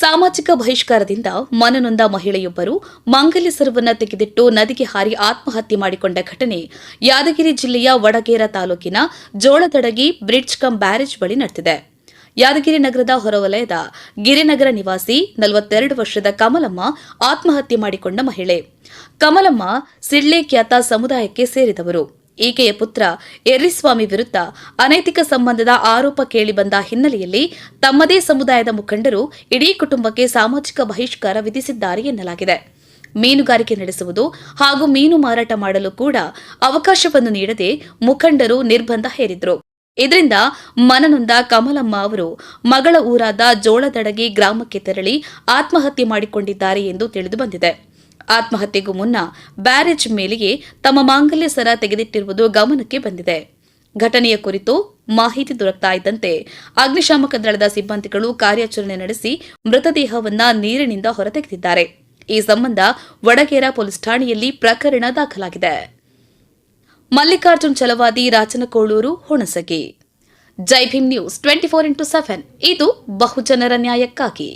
ಸಾಮಾಜಿಕ ಬಹಿಷ್ಕಾರದಿಂದ ಮನನೊಂದ ಮಹಿಳೆಯೊಬ್ಬರು ಮಾಂಗಲ್ಯ ಸರವನ್ನು ತೆಗೆದಿಟ್ಟು ನದಿಗೆ ಹಾರಿ ಆತ್ಮಹತ್ಯೆ ಮಾಡಿಕೊಂಡ ಘಟನೆ ಯಾದಗಿರಿ ಜಿಲ್ಲೆಯ ವಡಗೇರ ತಾಲೂಕಿನ ಜೋಳದಡಗಿ ಬ್ರಿಡ್ಜ್ ಕಮ್ ಬ್ಯಾರೇಜ್ ಬಳಿ ನಡೆದಿದೆ. ಯಾದಗಿರಿ ನಗರದ ಹೊರವಲಯದ ಗಿರಿನಗರ ನಿವಾಸಿ 42 ವರ್ಷದ ಕಮಲಮ್ಮ ಆತ್ಮಹತ್ಯೆ ಮಾಡಿಕೊಂಡ ಮಹಿಳೆ. ಕಮಲಮ್ಮ ಸಿಡ್ಲೆ ಖ್ಯಾತ ಸಮುದಾಯಕ್ಕೆ ಸೇರಿದವರು. ಈಕೆಯ ಪುತ್ರ ಎರ್ರಿಸ್ವಾಮಿ ವಿರುದ್ಧ ಅನೈತಿಕ ಸಂಬಂಧದ ಆರೋಪ ಕೇಳಿಬಂದ ಹಿನ್ನೆಲೆಯಲ್ಲಿ ತಮ್ಮದೇ ಸಮುದಾಯದ ಮುಖಂಡರು ಇಡೀ ಕುಟುಂಬಕ್ಕೆ ಸಾಮಾಜಿಕ ಬಹಿಷ್ಕಾರ ವಿಧಿಸಿದ್ದಾರೆ ಎನ್ನಲಾಗಿದೆ. ಮೀನುಗಾರಿಕೆ ನಡೆಸುವುದು ಹಾಗೂ ಮೀನು ಮಾರಾಟ ಮಾಡಲು ಕೂಡ ಅವಕಾಶವನ್ನು ನೀಡದೆ ಮುಖಂಡರು ನಿರ್ಬಂಧ ಹೇರಿದ್ರು. ಇದರಿಂದ ಮನನೊಂದ ಕಮಲಮ್ಮ ಅವರು ಮಗಳ ಊರಾದ ಜೋಳದಡಗಿ ಗ್ರಾಮಕ್ಕೆ ತೆರಳಿ ಆತ್ಮಹತ್ಯೆ ಮಾಡಿಕೊಂಡಿದ್ದಾರೆ ಎಂದು ತಿಳಿದುಬಂದಿದೆ. ಆತ್ಮಹತ್ಯೆಗೂ ಮುನ್ನ ಬ್ಯಾರೇಜ್ ಮೇಲೆಯೇ ತಮ್ಮ ಮಾಂಗಲ್ಯ ಸರ ತೆಗೆದಿಟ್ಟಿರುವುದು ಗಮನಕ್ಕೆ ಬಂದಿದೆ. ಘಟನೆಯ ಕುರಿತು ಮಾಹಿತಿ ದೊರಕ್ತಾ ಇದ್ದಂತೆ ಅಗ್ನಿಶಾಮಕ ದಳದ ಸಿಬ್ಬಂದಿಗಳು ಕಾರ್ಯಾಚರಣೆ ನಡೆಸಿ ಮೃತದೇಹವನ್ನ ನೀರಿನಿಂದ ಹೊರತೆಗೆದಿದ್ದಾರೆ. ಈ ಸಂಬಂಧ ವಡಗೇರ ಪೊಲೀಸ್ ಠಾಣೆಯಲ್ಲಿ ಪ್ರಕರಣ ದಾಖಲಾಗಿದೆ. ಮಲ್ಲಿಕಾರ್ಜುನ್ ಛಲವಾದಿ, ರಾಚನಕೋಳೂರು, ಹುಣಸಗಿ. ಜೈ ಭೀಮ್ ನ್ಯೂಸ್ 24x7 ಇದು ಬಹುಜನರ ನ್ಯಾಯಕ್ಕಾಗಿ.